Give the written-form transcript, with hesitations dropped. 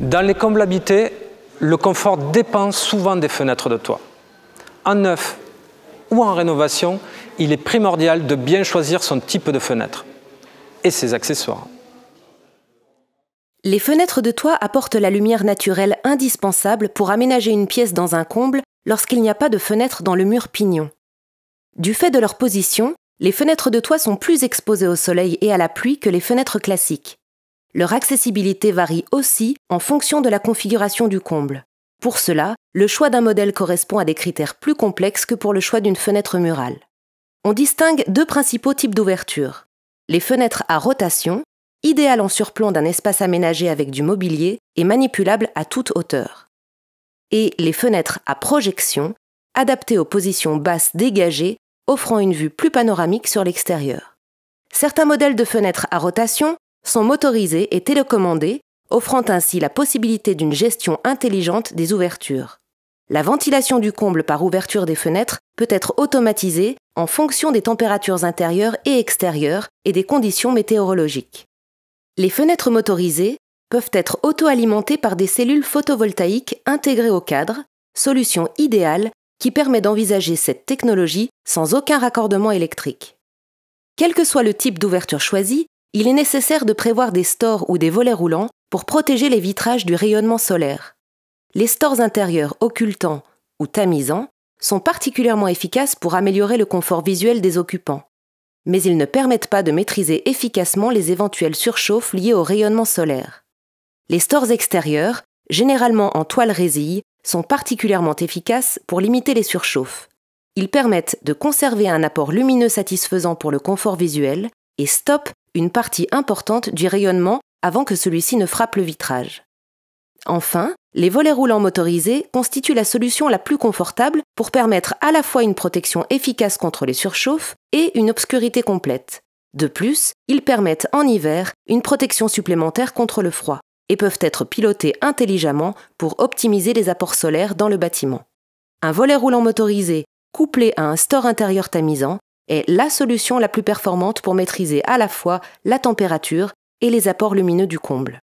Dans les combles habités, le confort dépend souvent des fenêtres de toit. En neuf ou en rénovation, il est primordial de bien choisir son type de fenêtre et ses accessoires. Les fenêtres de toit apportent la lumière naturelle indispensable pour aménager une pièce dans un comble lorsqu'il n'y a pas de fenêtre dans le mur pignon. Du fait de leur position, les fenêtres de toit sont plus exposées au soleil et à la pluie que les fenêtres classiques. Leur accessibilité varie aussi en fonction de la configuration du comble. Pour cela, le choix d'un modèle correspond à des critères plus complexes que pour le choix d'une fenêtre murale. On distingue deux principaux types d'ouvertures. Les fenêtres à rotation, idéales en surplomb d'un espace aménagé avec du mobilier et manipulables à toute hauteur. Et les fenêtres à projection, adaptées aux positions basses dégagées, offrant une vue plus panoramique sur l'extérieur. Certains modèles de fenêtres à rotation sont motorisés et télécommandés, offrant ainsi la possibilité d'une gestion intelligente des ouvertures. La ventilation du comble par ouverture des fenêtres peut être automatisée en fonction des températures intérieures et extérieures et des conditions météorologiques. Les fenêtres motorisées peuvent être auto-alimentées par des cellules photovoltaïques intégrées au cadre, solution idéale qui permet d'envisager cette technologie sans aucun raccordement électrique. Quel que soit le type d'ouverture choisi, il est nécessaire de prévoir des stores ou des volets roulants pour protéger les vitrages du rayonnement solaire. Les stores intérieurs occultants ou tamisants sont particulièrement efficaces pour améliorer le confort visuel des occupants. Mais ils ne permettent pas de maîtriser efficacement les éventuelles surchauffes liées au rayonnement solaire. Les stores extérieurs, généralement en toile résille, sont particulièrement efficaces pour limiter les surchauffes. Ils permettent de conserver un apport lumineux satisfaisant pour le confort visuel et stoppent une partie importante du rayonnement avant que celui-ci ne frappe le vitrage. Enfin, les volets roulants motorisés constituent la solution la plus confortable pour permettre à la fois une protection efficace contre les surchauffes et une obscurité complète. De plus, ils permettent en hiver une protection supplémentaire contre le froid et peuvent être pilotés intelligemment pour optimiser les apports solaires dans le bâtiment. Un volet roulant motorisé couplé à un store intérieur tamisant est la solution la plus performante pour maîtriser à la fois la température et les apports lumineux du comble.